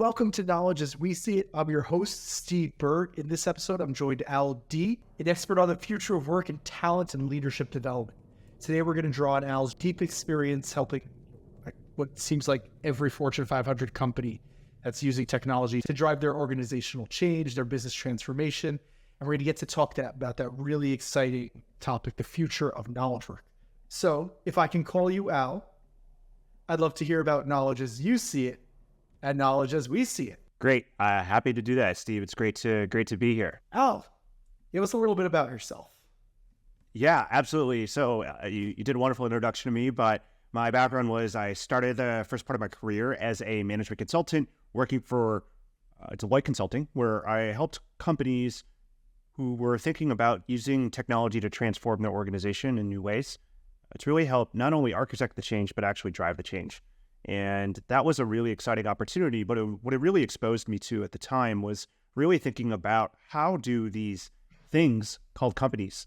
welcome to Knowledge as We See It. I'm your host, Steve Bird. In this episode, I'm joined by Al D., an expert on the future of work and talent and leadership development. Today, we're going to draw on Al's deep experience helping what seems like every Fortune 500 company that's using technology to drive their organizational change, their business transformation. And we're going to get to talk about that really exciting topic, the future of knowledge work. So if I can call you Al, I'd love to hear about knowledge as you see it and knowledge as we see it. Great. Happy to do that, Steve. It's great to be here. Al, give us a little bit about yourself. Yeah, absolutely. So you did a wonderful introduction to me, but my background was I started the first part of my career as a management consultant working for Deloitte Consulting, where I helped companies who were thinking about using technology to transform their organization in new ways to really help not only architect the change, but actually drive the change. And that was a really exciting opportunity. But what it really exposed me to at the time was really thinking about how do these things called companies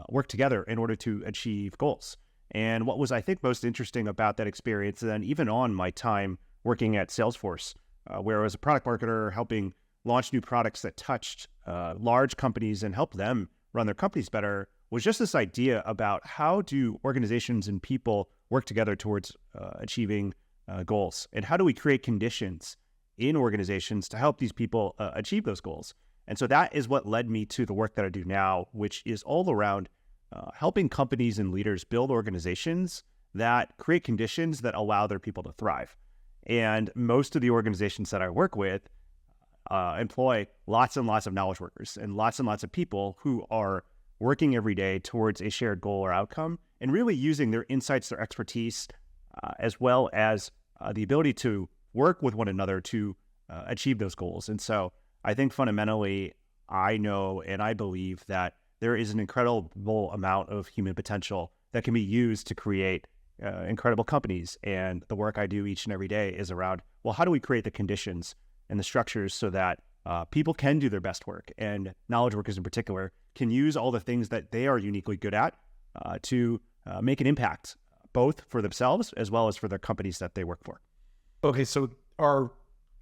work together in order to achieve goals. And what was, I think, most interesting about that experience, and then even on my time working at Salesforce, where I was a product marketer helping launch new products that touched large companies and helped them run their companies better, was just this idea about how do organizations and people work together towards achieving goals, and how do we create conditions in organizations to help these people achieve those goals. And so that is what led me to the work that I do now, which is all around helping companies and leaders build organizations that create conditions that allow their people to thrive. And most of the organizations that I work with employ lots and lots of knowledge workers and lots of people who are working every day towards a shared goal or outcome, and really using their insights, their expertise, as well as the ability to work with one another to achieve those goals. And so I think fundamentally, I know and I believe that there is an incredible amount of human potential that can be used to create incredible companies. And the work I do each and every day is around, well, how do we create the conditions and the structures so that people can do their best work, and knowledge workers in particular can use all the things that they are uniquely good at to make an impact, both for themselves as well as for their companies that they work for. Okay, so our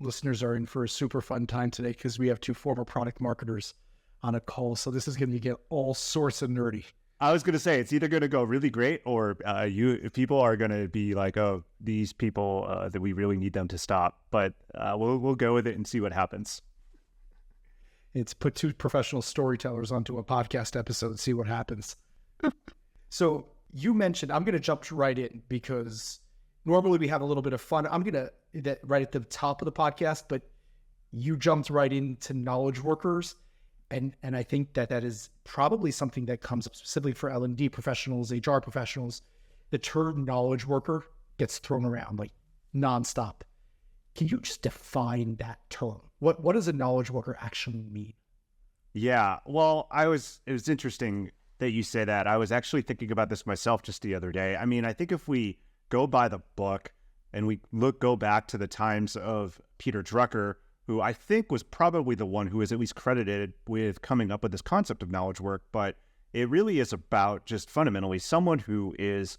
listeners are in for a super fun time today because we have two former product marketers on a call. So this is going to get all sorts of nerdy. I was going to say, it's either going to go really great or people are going to be like, oh, these people that we really need them to stop. But we'll go with it and see what happens. It's put two professional storytellers onto a podcast episode and see what happens. So you mentioned, I'm going to jump right in because normally we have a little bit of fun. I'm going to right at the top of the podcast, but you jumped right into knowledge workers. And I think that is probably something that comes up specifically for L&D professionals, HR professionals. The term knowledge worker gets thrown around like nonstop. Can you just define that term? What does a knowledge worker actually mean? Yeah, well, it was interesting that you say that. I was actually thinking about this myself just the other day. I mean, I think if we go by the book and we go back to the times of Peter Drucker, who I think was probably the one who is at least credited with coming up with this concept of knowledge work, but it really is about just fundamentally someone who is,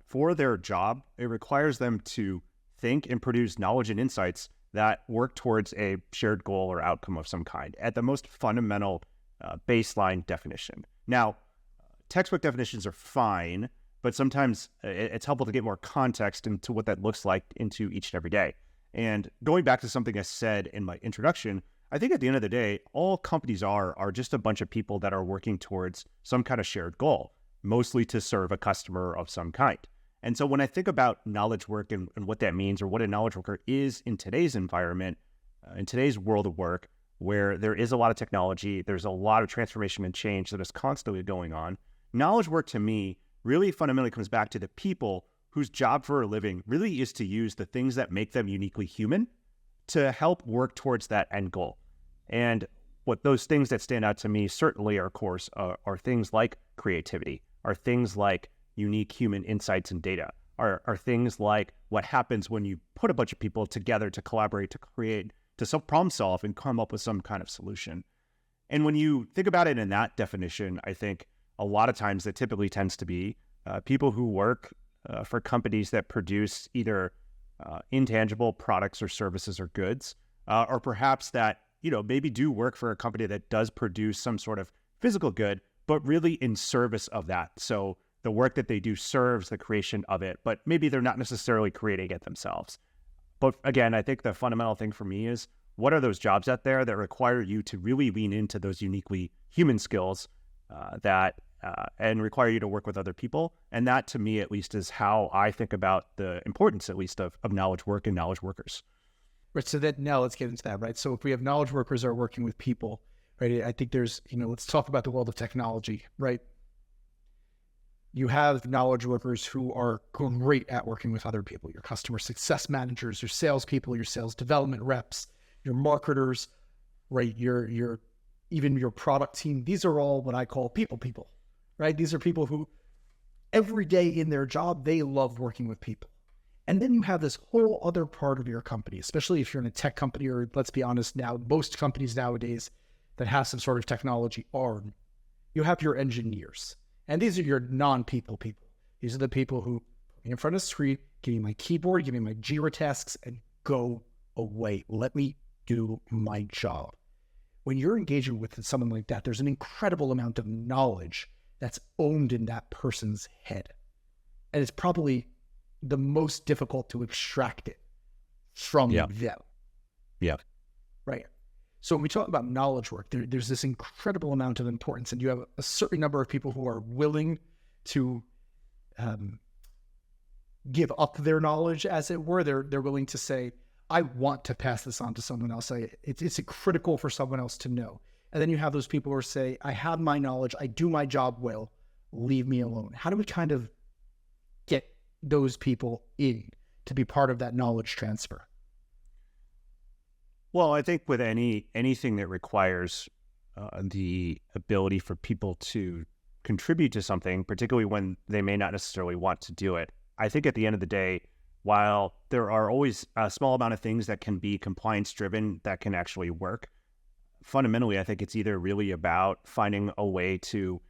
for their job, it requires them to think and produce knowledge and insights that work towards a shared goal or outcome of some kind at the most fundamental baseline definition. Now, textbook definitions are fine, but sometimes it's helpful to get more context into what that looks like into each and every day. And going back to something I said in my introduction, I think at the end of the day, all companies are just a bunch of people that are working towards some kind of shared goal, mostly to serve a customer of some kind. And so when I think about knowledge work and what that means, or what a knowledge worker is in today's environment, in today's world of work, where there is a lot of technology, there's a lot of transformation and change that is constantly going on, knowledge work to me really fundamentally comes back to the people whose job for a living really is to use the things that make them uniquely human to help work towards that end goal. And what those things that stand out to me certainly are, of course, are things like creativity, are things like unique human insights and data, are things like what happens when you put a bunch of people together to collaborate, to create, to problem solve and come up with some kind of solution. And when you think about it in that definition, I think a lot of times it typically tends to be people who work for companies that produce either intangible products or services or goods, or perhaps that, maybe do work for a company that does produce some sort of physical good, but really in service of that. So the work that they do serves the creation of it, but maybe they're not necessarily creating it themselves. But again, I think the fundamental thing for me is, what are those jobs out there that require you to really lean into those uniquely human skills and require you to work with other people? And that, to me, at least, is how I think about the importance, at least, of knowledge work and knowledge workers. Right. So that now let's get into that, right? So if we have knowledge workers are working with people, right? I think there's, let's talk about the world of technology, right? You have knowledge workers who are great at working with other people, your customer success managers, your salespeople, your sales development reps, your marketers, right? Even your product team. These are all what I call people, right? These are people who every day in their job, they love working with people. And then you have this whole other part of your company, especially if you're in a tech company, or let's be honest now, most companies nowadays that have some sort of technology arm, you have your engineers. And these are your non-people people. These are the people who put me in front of the screen, give me my keyboard, give me my Jira tasks, and go away. Let me do my job. When you're engaging with someone like that, there's an incredible amount of knowledge that's owned in that person's head. And it's probably the most difficult to extract it from them. Yeah. Right. So when we talk about knowledge work, there's this incredible amount of importance, and you have a certain number of people who are willing to give up their knowledge, as it were. They're willing to say, I want to pass this on to someone else. It's critical for someone else to know. And then you have those people who say, I have my knowledge, I do my job well, leave me alone. How do we kind of get those people in to be part of that knowledge transfer? Well, I think with anything that requires the ability for people to contribute to something, particularly when they may not necessarily want to do it, I think at the end of the day, while there are always a small amount of things that can be compliance-driven that can actually work, fundamentally, I think it's either really about finding a way to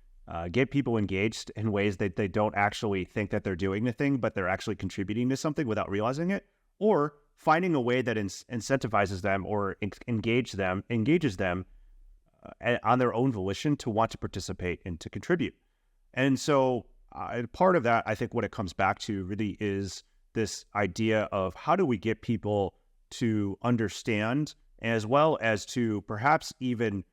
get people engaged in ways that they don't actually think that they're doing the thing, but they're actually contributing to something without realizing it, or finding a way that incentivizes them or engages them on their own volition to want to participate and to contribute. And so part of that, I think what it comes back to really is this idea of how do we get people to understand, as well as to perhaps even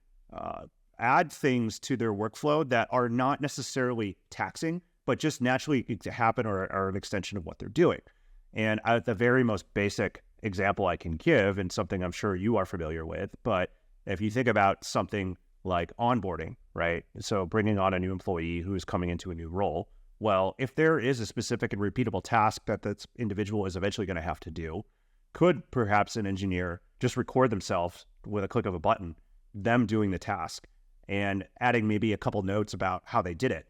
add things to their workflow that are not necessarily taxing, but just naturally happen or are an extension of what they're doing. And the very most basic example I can give, and something I'm sure you are familiar with, but if you think about something like onboarding, right? So bringing on a new employee who's coming into a new role, well, if there is a specific and repeatable task that this individual is eventually going to have to do, could perhaps an engineer just record themselves with a click of a button, them doing the task, and adding maybe a couple notes about how they did it,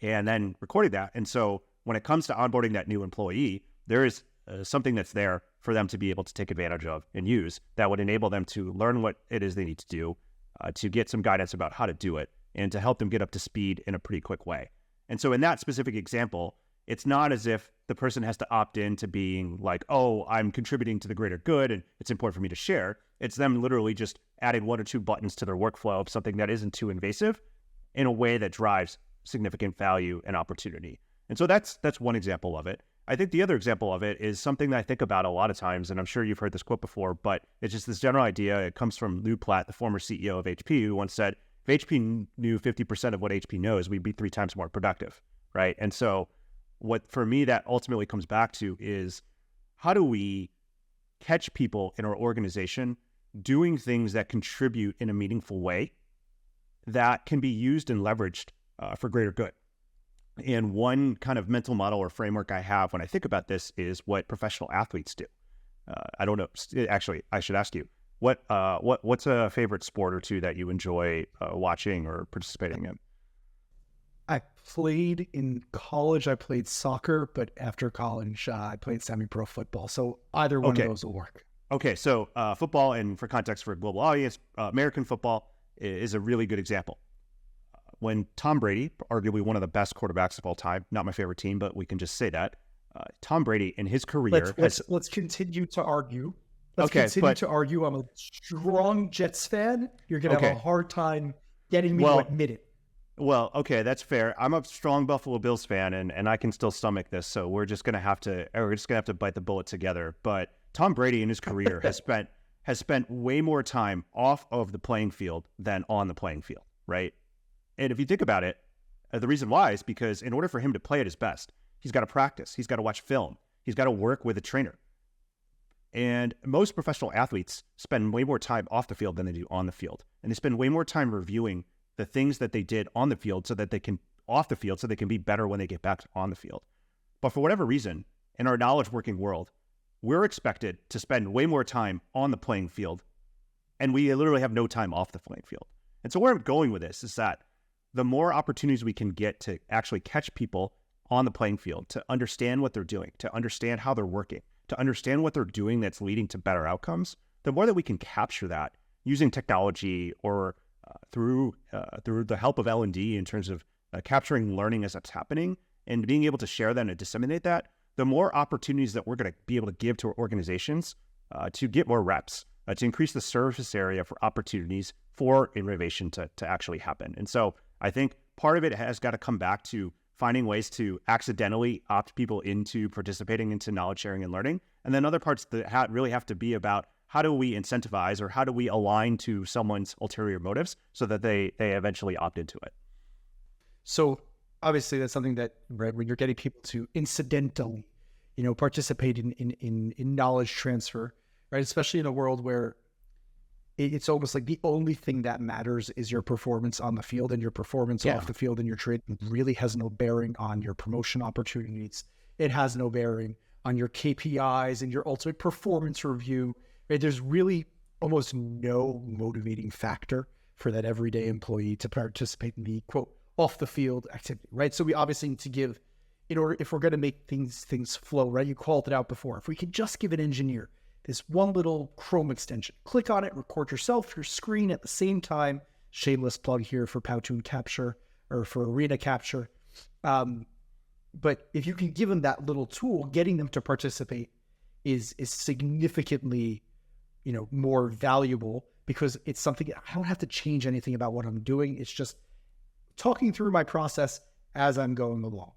and then recording that. And so when it comes to onboarding that new employee, there is something that's there for them to be able to take advantage of and use that would enable them to learn what it is they need to do, to get some guidance about how to do it, and to help them get up to speed in a pretty quick way. And so in that specific example, it's not as if the person has to opt in to being like, oh, I'm contributing to the greater good and it's important for me to share. It's them literally just adding one or two buttons to their workflow of something that isn't too invasive in a way that drives significant value and opportunity. And so that's one example of it. I think the other example of it is something that I think about a lot of times, and I'm sure you've heard this quote before, but it's just this general idea. It comes from Lou Platt, the former CEO of HP, who once said, if HP knew 50% of what HP knows, we'd be 3 times more productive, right? And so what, for me, that ultimately comes back to is, how do we catch people in our organization doing things that contribute in a meaningful way that can be used and leveraged for greater good? And one kind of mental model or framework I have when I think about this is what professional athletes do. I don't know. Actually, I should ask you, what's a favorite sport or two that you enjoy watching or participating in? I played in college. I played soccer, but after college, I played semi-pro football. So either one of those will work. Okay, so football, and for context for a global audience, American football is a really good example. When Tom Brady, arguably one of the best quarterbacks of all time, not my favorite team, but we can just say that, Tom Brady in his career let's continue to argue. I'm a strong Jets fan. You're going to have a hard time getting me to admit it. Well, okay, that's fair. I'm a strong Buffalo Bills fan, and I can still stomach this. So we're just gonna have to bite the bullet together. But Tom Brady in his career has spent way more time off of the playing field than on the playing field, right? And if you think about it, the reason why is because in order for him to play at his best, he's got to practice, he's got to watch film, he's got to work with a trainer. And most professional athletes spend way more time off the field than they do on the field, and they spend way more time reviewing the things that they did on the field so that they can be better when they get back on the field. But for whatever reason, in our knowledge working world, we're expected to spend way more time on the playing field, and we literally have no time off the playing field. And so where I'm going with this is that the more opportunities we can get to actually catch people on the playing field, to understand what they're doing, to understand how they're working, to understand what they're doing that's leading to better outcomes, the more that we can capture that using technology or through the help of L&D in terms of capturing learning as it's happening and being able to share that and disseminate that, the more opportunities that we're going to be able to give to our organizations to get more reps, to increase the surface area for opportunities for innovation to actually happen. And so I think part of it has got to come back to finding ways to accidentally opt people into participating into knowledge sharing and learning. And then other parts that really have to be about how do we incentivize or how do we align to someone's ulterior motives so that they eventually opt into it? So obviously that's something that, right, when you're getting people to incidentally, participate in knowledge transfer, right? Especially in a world where it's almost like the only thing that matters is your performance on the field, and your performance off the field and your trade really has no bearing on your promotion opportunities. It has no bearing on your KPIs and your ultimate performance review. Right? There's really almost no motivating factor for that everyday employee to participate in the quote off the field activity, right? So we obviously need to give, if we're going to make things flow, right? You called it out before. If we could just give an engineer this one little Chrome extension, click on it, record yourself, your screen at the same time. Shameless plug here for Powtoon Capture or for Arena Capture. But if you can give them that little tool, getting them to participate is significantly more valuable, because it's something I don't have to change anything about what I'm doing. It's just talking through my process as I'm going along.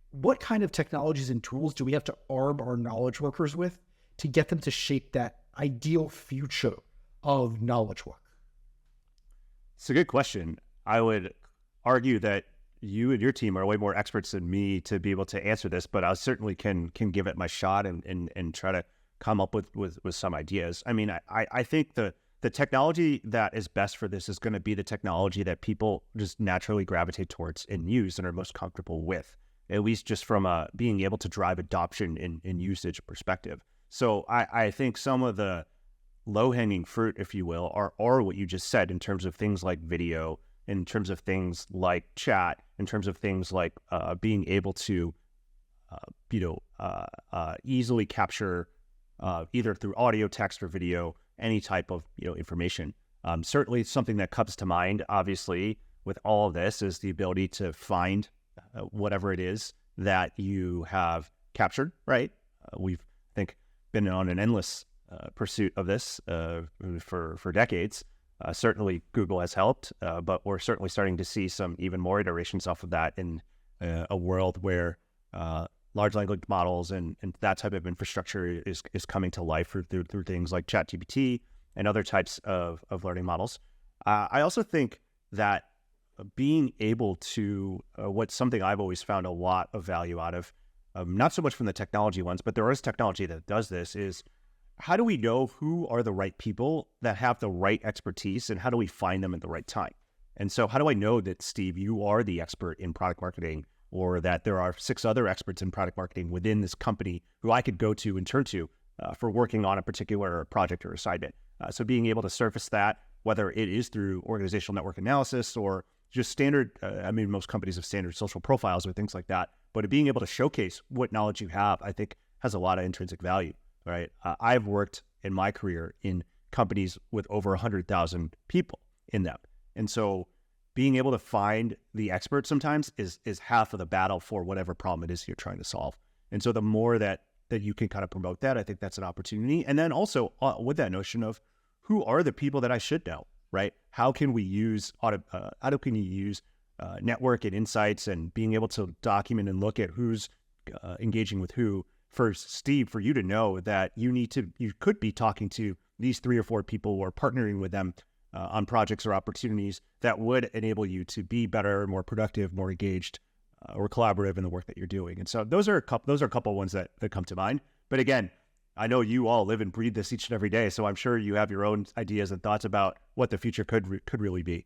What kind of technologies and tools do we have to arm our knowledge workers with to get them to shape that ideal future of knowledge work? It's a good question. I would argue that you and your team are way more experts than me to be able to answer this, but I certainly can give it my shot and try to come up with some ideas. I mean, I think the technology that is best for this is going to be the technology that people just naturally gravitate towards and use and are most comfortable with, at least just from being able to drive adoption in usage perspective. So I think some of the low-hanging fruit, if you will, are what you just said in terms of things like video, in terms of things like chat, in terms of things like being able to, easily capture either through audio, text, or video, any type of information. Certainly something that comes to mind, obviously, with all of this is the ability to find whatever it is that you have captured, right? We've, I think, been on an endless pursuit of this for decades. Certainly Google has helped, but we're certainly starting to see some even more iterations off of that in a world where large language models and that type of infrastructure is coming to life through things like ChatGPT and other types of learning models. I also think that being able to, what's something I've always found a lot of value out of, not so much from the technology ones, but there is technology that does this, is how do we know who are the right people that have the right expertise, and how do we find them at the right time? And so how do I know that, Steve, you are the expert in product marketing, or that there are 6 other experts in product marketing within this company who I could go to and turn to for working on a particular project or assignment? So being able to surface that, whether it is through organizational network analysis or just standard, most companies have standard social profiles or things like that, but being able to showcase what knowledge you have, I think has a lot of intrinsic value, right? I've worked in my career in companies with over 100,000 people in them. And so being able to find the expert sometimes is half of the battle for whatever problem it is you're trying to solve. And so the more that you can kind of promote that, I think that's an opportunity. And then also with that notion of who are the people that I should know, right? How can we use network and insights and being able to document and look at who's engaging with who. For Steve, for you to know that you could be talking to these 3 or 4 people or partnering with them on projects or opportunities that would enable you to be better, more productive, more engaged, or collaborative in the work that you're doing. And so those are a couple ones that come to mind. But again, I know you all live and breathe this each and every day, so I'm sure you have your own ideas and thoughts about what the future could really be.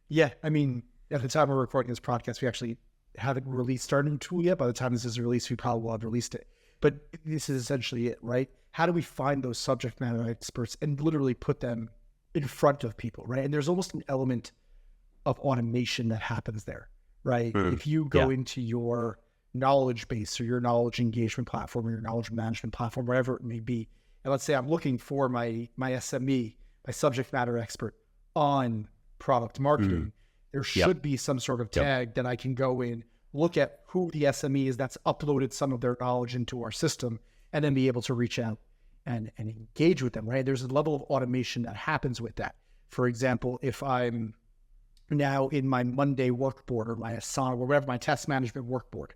Yeah, I mean, at the time we're recording this podcast, we actually haven't released our new tool yet. By the time this is released, we probably will have released it. But this is essentially it, right? How do we find those subject matter experts and literally put them in front of people, right? And there's almost an element of automation that happens there, right? If you go into your knowledge base or your knowledge engagement platform or your knowledge management platform, wherever it may be, and let's say I'm looking for my SME, my subject matter expert on product marketing, there should be some sort of tag that I can go in, look at who the SME is that's uploaded some of their knowledge into our system, and then be able to reach out and engage with them, right? There's a level of automation that happens with that. For example, if I'm now in my Monday workboard or my Asana or whatever, my task management workboard,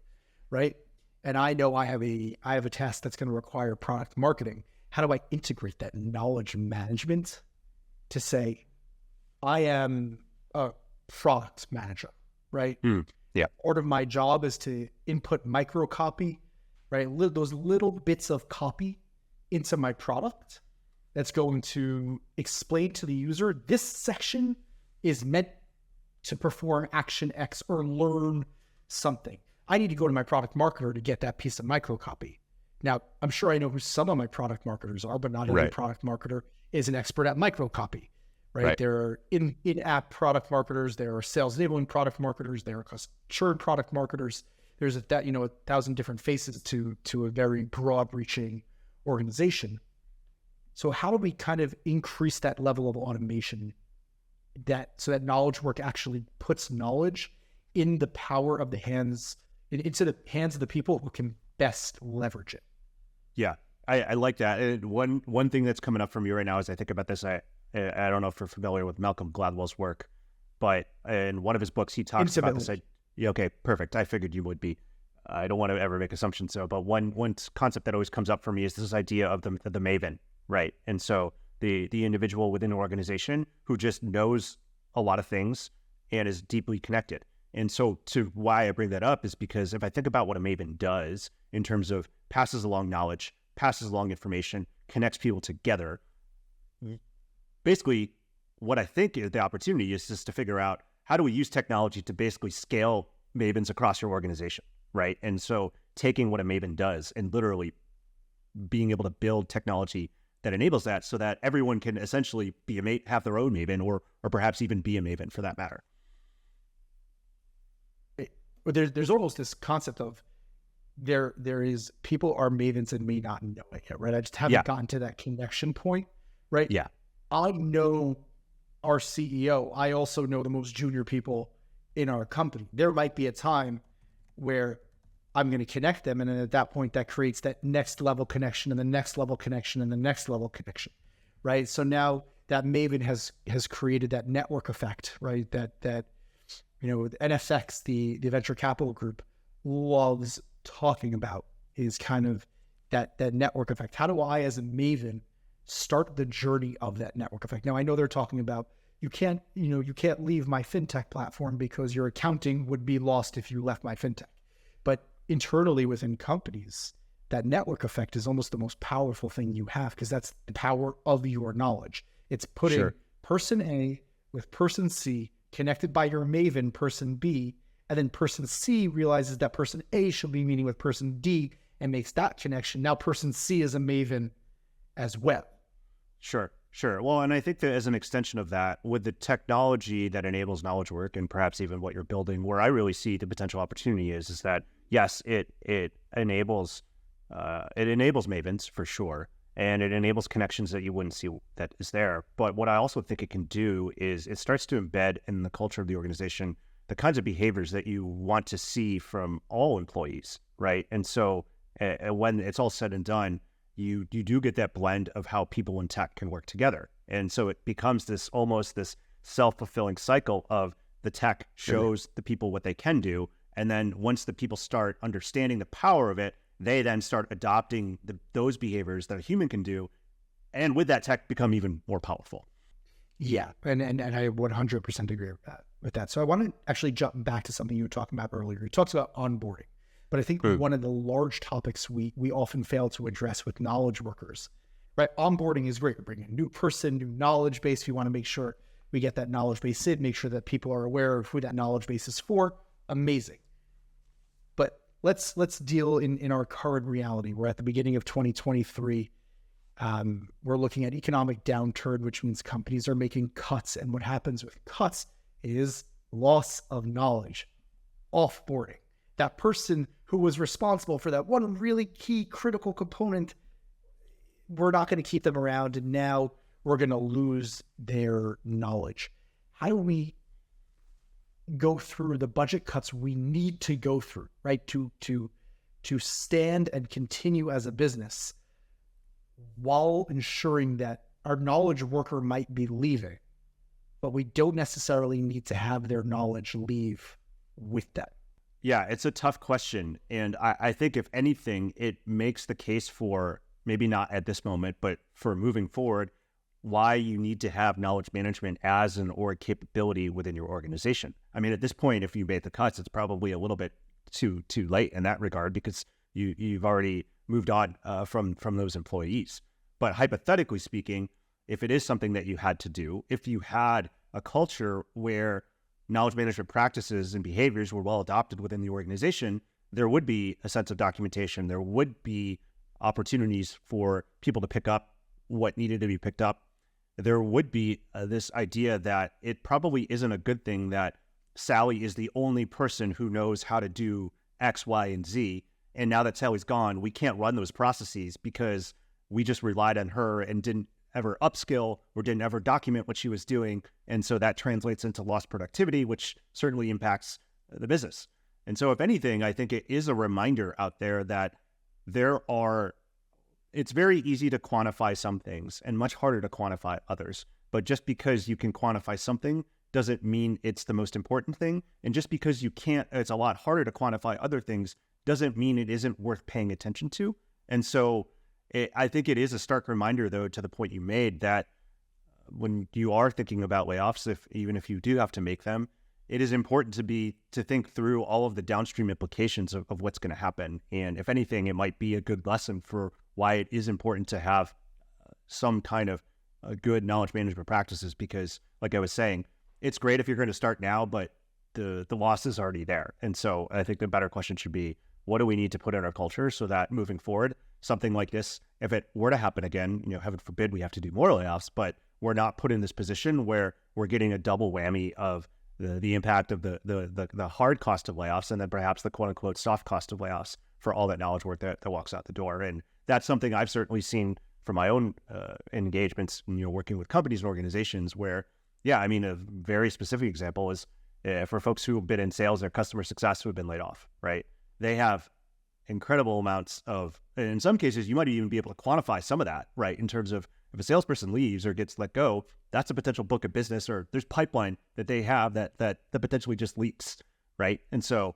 right? And I know I have a task that's going to require product marketing. How do I integrate that knowledge management to say, I am a product manager, right? Part of my job is to input micro copy, right? Those little bits of copy into my product that's going to explain to the user, this section is meant to perform action X or learn something. I need to go to my product marketer to get that piece of micro copy. Now, I'm sure I know who some of my product marketers are, but not every product marketer is an expert at micro copy. Right? There are in-app product marketers, there are sales enabling product marketers, there are churn product marketers. There's 1,000 different faces to a very broad-reaching organization. So how do we kind of increase that level of automation so that knowledge work actually puts knowledge in the power of the hands, into the hands of the people who can best leverage it? Yeah, I like that. And one thing that's coming up for me right now as I think about this, I don't know if you're familiar with Malcolm Gladwell's work, but in one of his books, he talks about this. Yeah, okay, perfect. I figured you would be. I don't want to ever make assumptions, but one concept that always comes up for me is this idea of the maven, right? And so the individual within an organization who just knows a lot of things and is deeply connected. And so to why I bring that up is because if I think about what a maven does in terms of passes along knowledge, passes along information, connects people together, basically, what I think is the opportunity is just to figure out how do we use technology to basically scale mavens across your organization, right? And so taking what a maven does and literally being able to build technology that enables that so that everyone can essentially have their own maven or perhaps even be a maven for that matter. There's almost this concept of there is people are mavens and may not know it yet, right? I just haven't gotten to that connection point, right? Yeah. I know our CEO. I also know the most junior people in our company. There might be a time where I'm going to connect them. And then at that point, that creates that next level connection and the next level connection and the next level connection, right? So now that maven has created that network effect, right? That NSX, the venture capital group, loves talking about is kind of that network effect. How do I, as a maven, start the journey of that network effect? Now, I know they're talking about you can't leave my fintech platform because your accounting would be lost if you left my fintech. But internally within companies, that network effect is almost the most powerful thing you have because that's the power of your knowledge. It's putting person A with person C connected by your maven, person B, and then person C realizes that person A should be meeting with person D and makes that connection. Now person C is a maven as well. Sure. Well, and I think that as an extension of that, with the technology that enables knowledge work and perhaps even what you're building, where I really see the potential opportunity is that, yes, it enables mavens for sure, and it enables connections that you wouldn't see that is there. But what I also think it can do is it starts to embed in the culture of the organization the kinds of behaviors that you want to see from all employees, right? And so when it's all said and done, you do get that blend of how people and tech can work together. And so it becomes this almost this self-fulfilling cycle of the tech shows the people what they can do. And then once the people start understanding the power of it, they then start adopting those behaviors that a human can do. And with that, tech become even more powerful. Yeah. And I 100% agree with that. So I want to actually jump back to something you were talking about earlier. You talked about onboarding, but I think one of the large topics we often fail to address with knowledge workers, right? Onboarding is great. We bring a new person, new knowledge base. We want to make sure we get that knowledge base in, make sure that people are aware of who that knowledge base is for. Amazing. But let's deal in our current reality. We're at the beginning of 2023. We're looking at economic downturn, which means companies are making cuts. And what happens with cuts is loss of knowledge, offboarding. That person who was responsible for that one really key critical component, we're not going to keep them around. And now we're going to lose their knowledge. How do we go through the budget cuts we need to go through, right? To stand and continue as a business while ensuring that our knowledge worker might be leaving, but we don't necessarily need to have their knowledge leave with them. Yeah, it's a tough question. And I think if anything, it makes the case for, maybe not at this moment, but for moving forward, why you need to have knowledge management as an org capability within your organization. I mean, at this point, if you made the cuts, it's probably a little bit too late in that regard, because you've already moved on from those employees. But hypothetically speaking, if it is something that you had to do, if you had a culture where knowledge management practices and behaviors were well adopted within the organization, there would be a sense of documentation. There would be opportunities for people to pick up what needed to be picked up. There would be this idea that it probably isn't a good thing that Sally is the only person who knows how to do X, Y, and Z. And now that Sally's gone, we can't run those processes because we just relied on her and didn't ever upskill or didn't ever document what she was doing. And so that translates into lost productivity, which certainly impacts the business. And so if anything, I think it is a reminder out there that it's very easy to quantify some things and much harder to quantify others. But just because you can quantify something doesn't mean it's the most important thing. And just because you can't, it's a lot harder to quantify other things doesn't mean it isn't worth paying attention to. And so I think it is a stark reminder, though, to the point you made, that when you are thinking about layoffs, even if you do have to make them, it is important to think through all of the downstream implications of what's going to happen. And if anything, it might be a good lesson for why it is important to have some kind of good knowledge management practices, because like I was saying, it's great if you're going to start now, but the loss is already there. And so I think the better question should be, what do we need to put in our culture so that moving forward, something like this, if it were to happen again, heaven forbid we have to do more layoffs, but we're not put in this position where we're getting a double whammy of the impact of the hard cost of layoffs and then perhaps the quote unquote soft cost of layoffs for all that knowledge work that walks out the door. And that's something I've certainly seen from my own engagements, working with companies and organizations where, a very specific example is for folks who have been in sales or customer success who have been laid off, right? They have incredible amounts of, in some cases, you might even be able to quantify some of that, right? In terms of if a salesperson leaves or gets let go, that's a potential book of business, or there's pipeline that they have that potentially just leaks, right? And so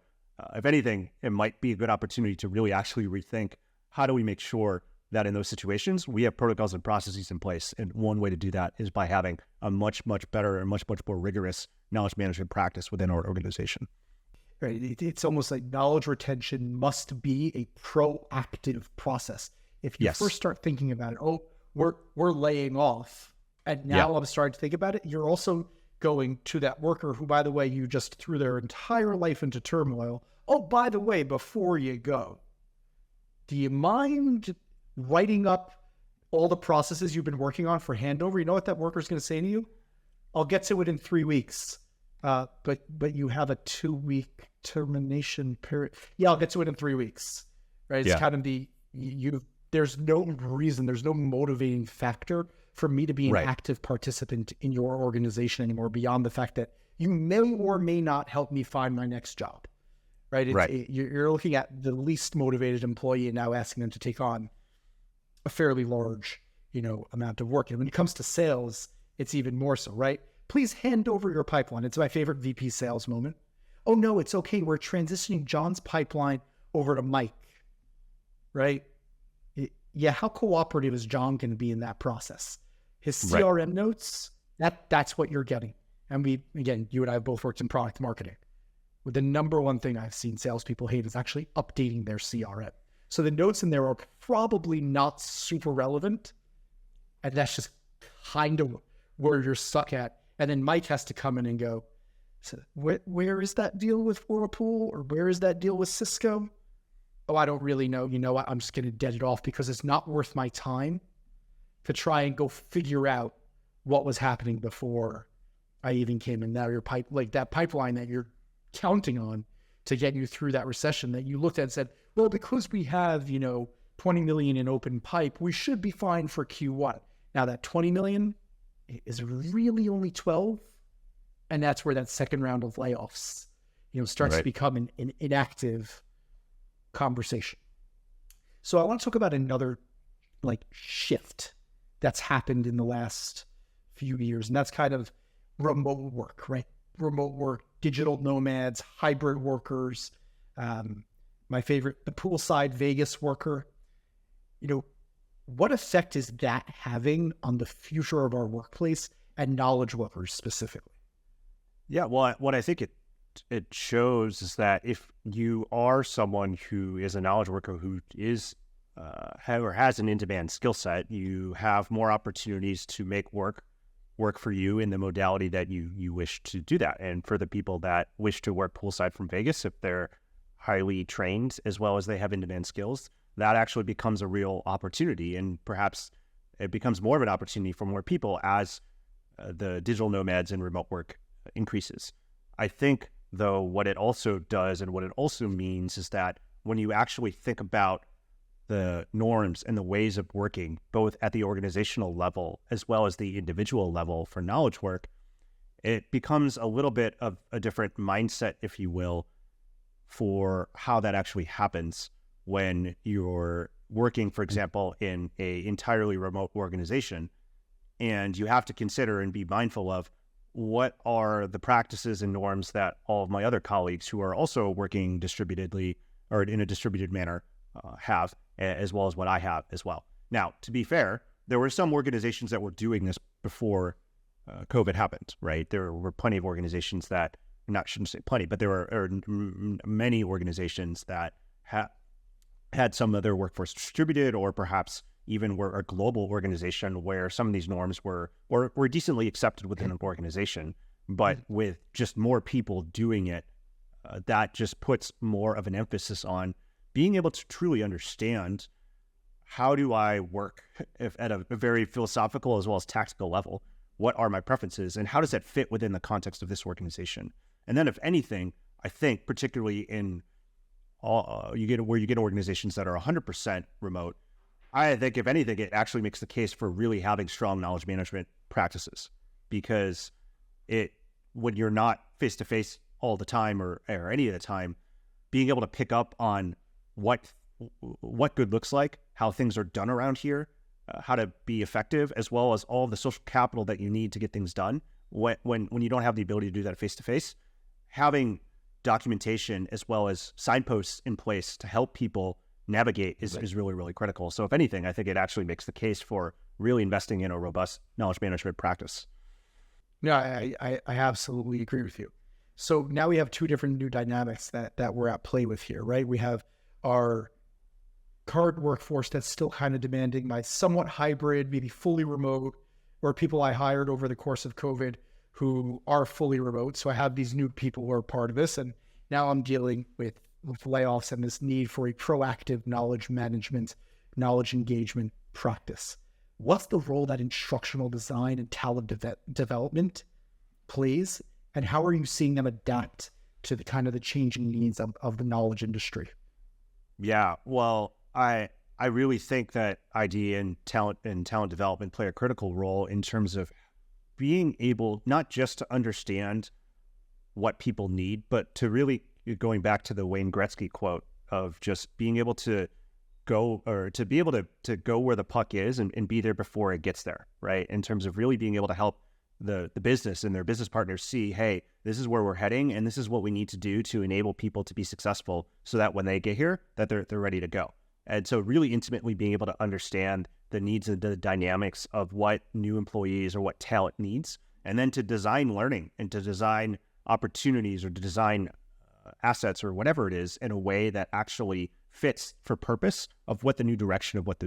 if anything, it might be a good opportunity to really actually rethink, how do we make sure that in those situations, we have protocols and processes in place. And one way to do that is by having a much, much better and much more rigorous knowledge management practice within our organization. Right. It's almost like knowledge retention must be a proactive process. If you first start thinking about it, we're laying off, and now I'm starting to think about it, you're also going to that worker who, by the way, you just threw their entire life into turmoil. Oh, by the way, before you go, do you mind writing up all the processes you've been working on for handover? You know what that worker's going to say to you? I'll get to it in 3 weeks. But you have a 2-week termination period. Yeah, I'll get to it in 3 weeks. Right? It's kind of there's no reason, there's no motivating factor for me to be an active participant in your organization anymore, beyond the fact that you may or may not help me find my next job, right? You're looking at the least motivated employee and now asking them to take on a fairly large, amount of work. And when it comes to sales, it's even more so, right? Please hand over your pipeline. It's my favorite VP sales moment. Oh no, it's okay. We're transitioning John's pipeline over to Mike, right? Yeah, how cooperative is John going to be in that process? His CRM notes, that's what you're getting. And you and I have both worked in product marketing. The number one thing I've seen salespeople hate is actually updating their CRM. So the notes in there are probably not super relevant. And that's just kind of where you're stuck at. And then Mike has to come in and go, so where is that deal with Whirlpool, or where is that deal with Cisco? Oh, I don't really know. You know what? I'm just going to dead it off because it's not worth my time to try and go figure out what was happening before I even came in. Now your that pipeline that you're counting on to get you through that recession that you looked at and said, well, because we have, 20 million in open pipe, we should be fine for Q1. Now that 20 million is really only 12. And that's where that second round of layoffs, starts to become an inactive conversation. So I want to talk about another shift that's happened in the last few years. And that's kind of remote work, right? Remote work, digital nomads, hybrid workers. My favorite, the poolside Vegas worker. What effect is that having on the future of our workplace and knowledge workers specifically? Yeah, well, what I think it shows is that if you are someone who is a knowledge worker who is or has an in-demand skill set, you have more opportunities to make work for you in the modality that you wish to do that. And for the people that wish to work poolside from Vegas, if they're highly trained as well as they have in-demand skills, that actually becomes a real opportunity. And perhaps it becomes more of an opportunity for more people as the digital nomads and remote work increases. I think, though, what it also does and what it also means is that when you actually think about the norms and the ways of working, both at the organizational level as well as the individual level for knowledge work, it becomes a little bit of a different mindset, if you will, for how that actually happens when you're working, for example, in a entirely remote organization. And you have to consider and be mindful of what are the practices and norms that all of my other colleagues who are also working distributedly or in a distributed manner have, as well as what I have as well. Now, to be fair, there were some organizations that were doing this before COVID happened, right? There were plenty of organizations that, shouldn't say plenty, but there were many organizations that had some of their workforce distributed, or perhaps even were a global organization where some of these norms were decently accepted within an organization. But with just more people doing it, that just puts more of an emphasis on being able to truly understand, how do I work at a very philosophical as well as tactical level? What are my preferences, and how does that fit within the context of this organization? And then, if anything, I think particularly in you get organizations that are 100% remote, I think if anything, it actually makes the case for really having strong knowledge management practices, because when you're not face to face all the time or any of the time, being able to pick up on what good looks like, how things are done around here, how to be effective, as well as all the social capital that you need to get things done. When you don't have the ability to do that face to face, having documentation as well as signposts in place to help people navigate is really, really critical. So if anything, I think it actually makes the case for really investing in a robust knowledge management practice. No, I absolutely agree with you. So now we have two different new dynamics that we're at play with here, right? We have our current workforce that's still kind of demanding my somewhat hybrid, maybe fully remote, or people I hired over the course of COVID who are fully remote. So I have these new people who are part of this, and now I'm dealing with layoffs and this need for a proactive knowledge management, knowledge engagement practice. What's the role that instructional design and talent development plays, and how are you seeing them adapt to the kind of the changing needs of the knowledge industry? Yeah, well, I really think that ID and talent development play a critical role in terms of being able not just to understand what people need, but to really going back to the Wayne Gretzky quote of just being able to go or to be able to go where the puck is and be there before it gets there, right? In terms of really being able to help the business and their business partners see, hey, this is where we're heading and this is what we need to do to enable people to be successful so that when they get here, that they're ready to go. And so really intimately being able to understand the needs and the dynamics of what new employees or what talent needs, and then to design learning and to design opportunities or to design assets or whatever it is in a way that actually fits for purpose of what the new direction of what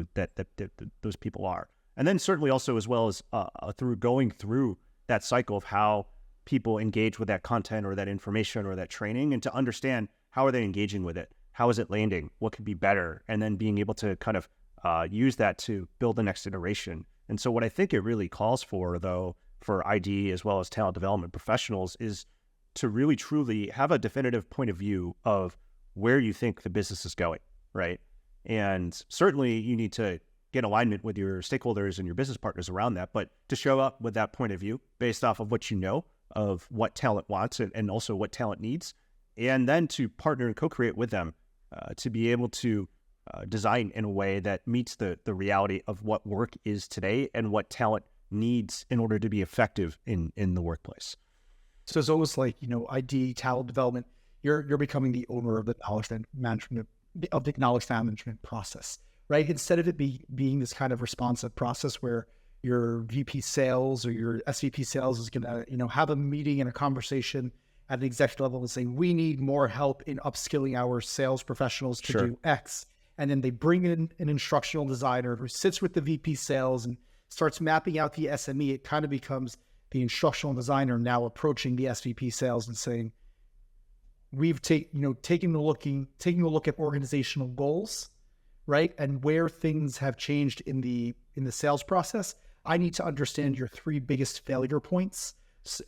those people are. And then certainly also as well as through going through that cycle of how people engage with that content or that information or that training, and to understand how are they engaging with it? How is it landing? What could be better? And then being able to kind of use that to build the next iteration. And so what I think it really calls for, though, for ID as well as talent development professionals is to really truly have a definitive point of view of where you think the business is going, right? And certainly you need to get alignment with your stakeholders and your business partners around that, but to show up with that point of view based off of what you know of what talent wants and also what talent needs, and then to partner and co-create with them to be able to design in a way that meets the reality of what work is today and what talent needs in order to be effective in the workplace. So it's almost like, ID, talent development, you're becoming the owner of the knowledge management process, right? Instead of it being this kind of responsive process where your VP sales or your SVP sales is going to, have a meeting and a conversation at an executive level and say, we need more help in upskilling our sales professionals to do X. And then they bring in an instructional designer who sits with the VP sales and starts mapping out the SME. It kind of becomes the instructional designer now approaching the SVP sales and saying, we've taking a look at organizational goals, right? And where things have changed in the sales process. I need to understand your 3 biggest failure points,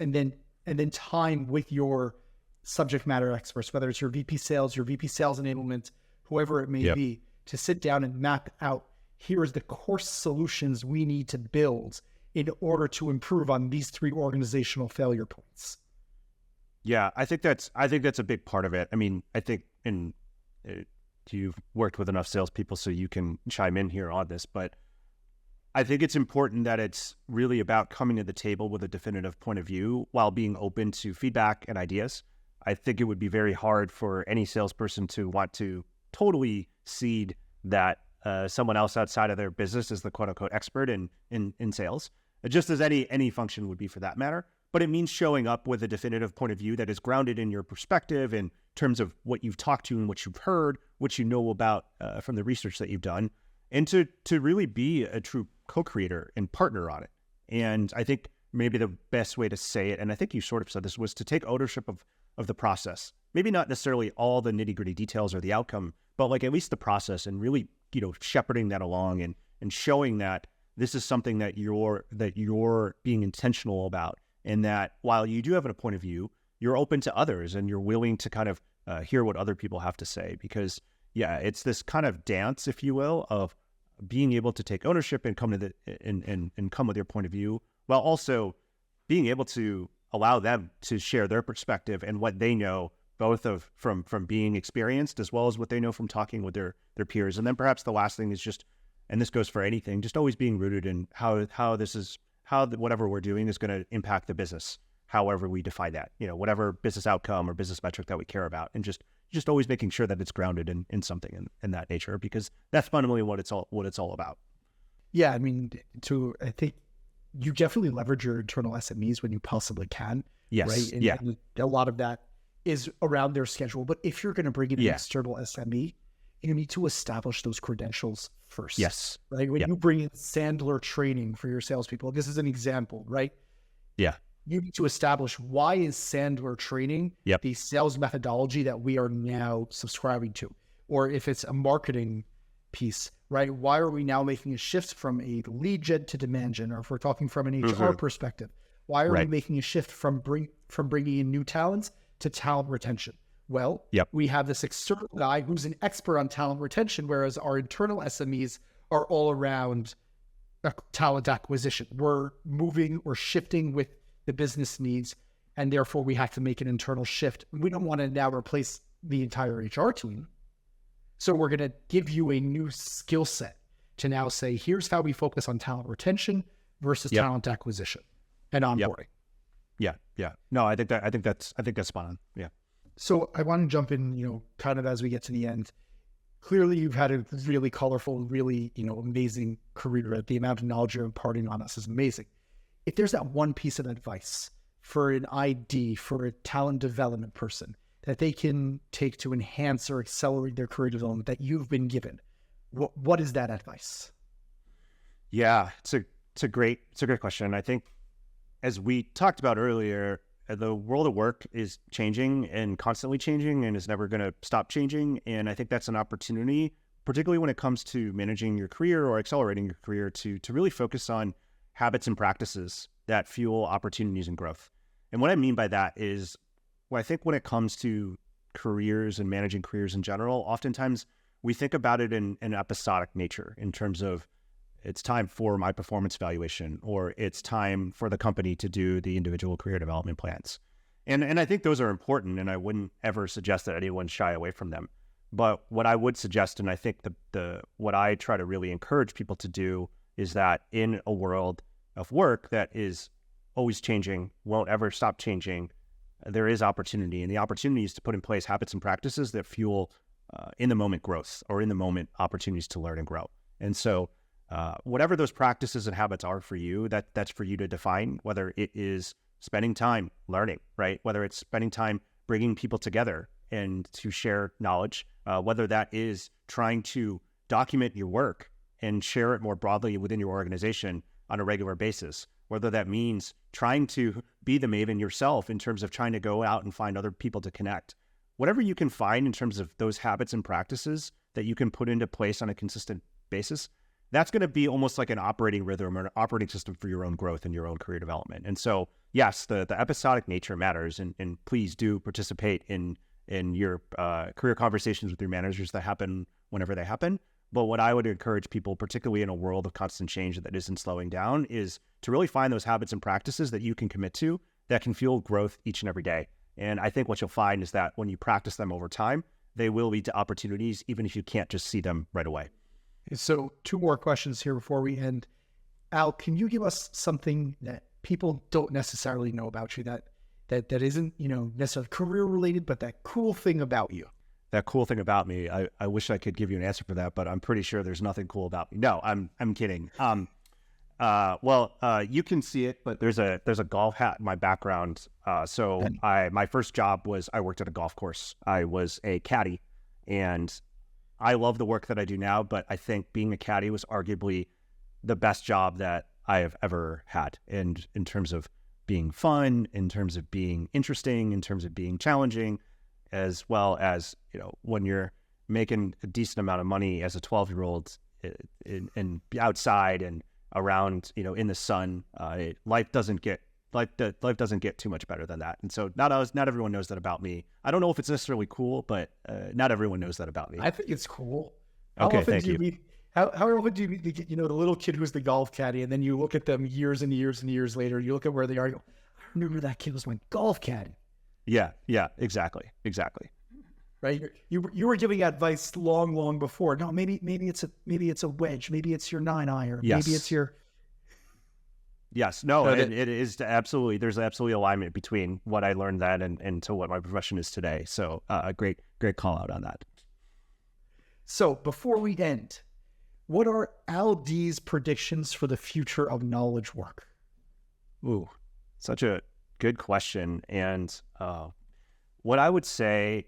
and then time with your subject matter experts, whether it's your VP sales enablement, whoever it may be, to sit down and map out, here's the course solutions we need to build in order to improve on these 3 organizational failure points. Yeah, I think that's a big part of it. I mean, I think you've worked with enough salespeople so you can chime in here on this, but I think it's important that it's really about coming to the table with a definitive point of view while being open to feedback and ideas. I think it would be very hard for any salesperson to want to totally cede that someone else outside of their business is the quote unquote expert in sales, just as any function would be for that matter. But it means showing up with a definitive point of view that is grounded in your perspective in terms of what you've talked to and what you've heard, what you know about from the research that you've done, and to really be a true co-creator and partner on it. And I think maybe the best way to say it, and I think you sort of said this, was to take ownership of the process. Maybe not necessarily all the nitty-gritty details or the outcome, but like at least the process, and really, shepherding that along and showing that this is something that you're being intentional about. And that while you do have a point of view, you're open to others and you're willing to kind of hear what other people have to say. Because, it's this kind of dance, if you will, of being able to take ownership and come to and come with your point of view, while also being able to allow them to share their perspective and what they know, both from being experienced as well as what they know from talking with their peers. And then perhaps the last thing is just, and this goes for anything, just always being rooted in how whatever we're doing is going to impact the business, however we define that, whatever business outcome or business metric that we care about, and just always making sure that it's grounded in something in that nature, because that's fundamentally what it's all about. Yeah, I mean, I think you definitely leverage your internal SMEs when you possibly can. Yes, right? And a lot of that is around their schedule. But if you're going to bring in an external SME, you need to establish those credentials first. Yes. Right. When you bring in Sandler training for your salespeople, this is an example, right? Yeah. You need to establish, why is Sandler training the sales methodology that we are now subscribing to? Or if it's a marketing piece, right? Why are we now making a shift from a lead gen to demand gen? Or if we're talking from an HR perspective, why are we making a shift from bringing in new talents to talent retention? Well, we have this external guy who's an expert on talent retention, whereas our internal SMEs are all around talent acquisition. We're shifting with the business needs and therefore we have to make an internal shift. We don't want to now replace the entire HR team. So we're going to give you a new skill set to now say, here's how we focus on talent retention versus talent acquisition and onboarding. Yeah. No, I think that's spot on. Yeah. So I want to jump in, kind of as we get to the end. Clearly, you've had a really colorful, really, amazing career. The amount of knowledge you're imparting on us is amazing. If there's that one piece of advice for an ID, for a talent development person that they can take to enhance or accelerate their career development that you've been given, what is that advice? Yeah, it's a great question. I think, as we talked about earlier, the world of work is changing and constantly changing and is never going to stop changing. And I think that's an opportunity, particularly when it comes to managing your career or accelerating your career, to really focus on habits and practices that fuel opportunities and growth. And what I mean by that is, I think when it comes to careers and managing careers in general, oftentimes we think about it in an episodic nature, in terms of it's time for my performance evaluation, or it's time for the company to do the individual career development plans. And I think those are important, and I wouldn't ever suggest that anyone shy away from them. But what I would suggest, and I think what I try to really encourage people to do, is that in a world of work that is always changing, won't ever stop changing, there is opportunity. And the opportunity is to put in place habits and practices that fuel in the moment growth, or in the moment opportunities to learn and grow. And so whatever those practices and habits are for you, that's for you to define, whether it is spending time learning, right? Whether it's spending time bringing people together and to share knowledge, whether that is trying to document your work and share it more broadly within your organization on a regular basis, whether that means trying to be the maven yourself in terms of trying to go out and find other people to connect. Whatever you can find in terms of those habits and practices that you can put into place on a consistent basis, that's going to be almost like an operating rhythm or an operating system for your own growth and your own career development. And so, yes, the episodic nature matters, and please do participate in your career conversations with your managers that happen whenever they happen. But what I would encourage people, particularly in a world of constant change that isn't slowing down, is to really find those habits and practices that you can commit to that can fuel growth each and every day. And I think what you'll find is that when you practice them over time, they will lead to opportunities, even if you can't just see them right away. So 2 more questions here before we end. Al, can you give us something that people don't necessarily know about you that isn't, necessarily career related, but that cool thing about you? That cool thing about me, I wish I could give you an answer for that, but I'm pretty sure there's nothing cool about me. No, I'm kidding. You can see it, but there's a golf hat in my background. My first job was, I worked at a golf course. I was a caddy, and I love the work that I do now, but I think being a caddy was arguably the best job that I have ever had, and in terms of being fun, in terms of being interesting, in terms of being challenging, as well as, when you're making a decent amount of money as a 12-year-old and outside and around, in the sun, life doesn't get too much better than that. And so not everyone knows that about me. I don't know if it's necessarily cool, but not everyone knows that about me. I think it's cool. Okay, thank you. How often do you meet the little kid who's the golf caddy, and then you look at them years and years and years later, you look at where they are, you go, I remember that kid was my golf caddy. Yeah, exactly. Right? You were giving advice long before. No, maybe it's a wedge, maybe it's your 9-iron, yes. Maybe it's your... Yes, no, it is absolutely, there's absolutely alignment between what I learned then and to what my profession is today. So a great call out on that. So before we end, what are Al D's predictions for the future of knowledge work? Ooh, such a good question. And what I would say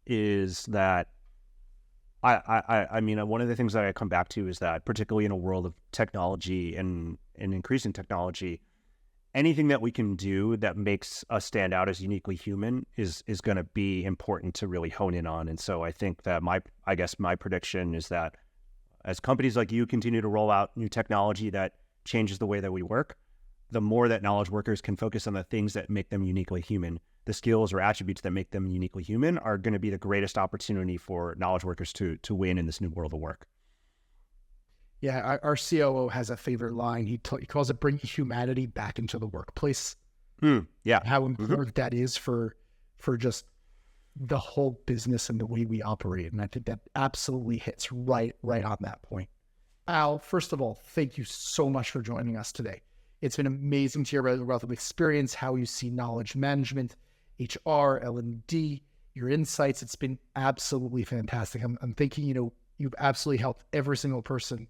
is that I mean, one of the things that I come back to is that, particularly in a world of technology and increasing technology, anything that we can do that makes us stand out as uniquely human is going to be important to really hone in on. And so I think that my prediction is that as companies like you continue to roll out new technology that changes the way that we work, the more that knowledge workers can focus on the things that make them uniquely human, the skills or attributes that make them uniquely human are going to be the greatest opportunity for knowledge workers to win in this new world of work. Yeah, our COO has a favorite line. He calls it bringing humanity back into the workplace. Yeah. How important that is for just the whole business and the way we operate. And I think that absolutely hits right on that point. Al, first of all, thank you so much for joining us today. It's been amazing to hear about the wealth of experience, how you see knowledge management, HR, L&D, your insights. It's been absolutely fantastic. I'm thinking, you've absolutely helped every single person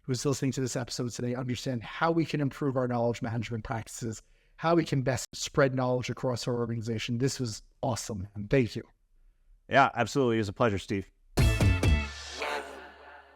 who's listening to this episode today understand how we can improve our knowledge management practices, how we can best spread knowledge across our organization. This was awesome. And thank you. Yeah, absolutely. It was a pleasure, Steve.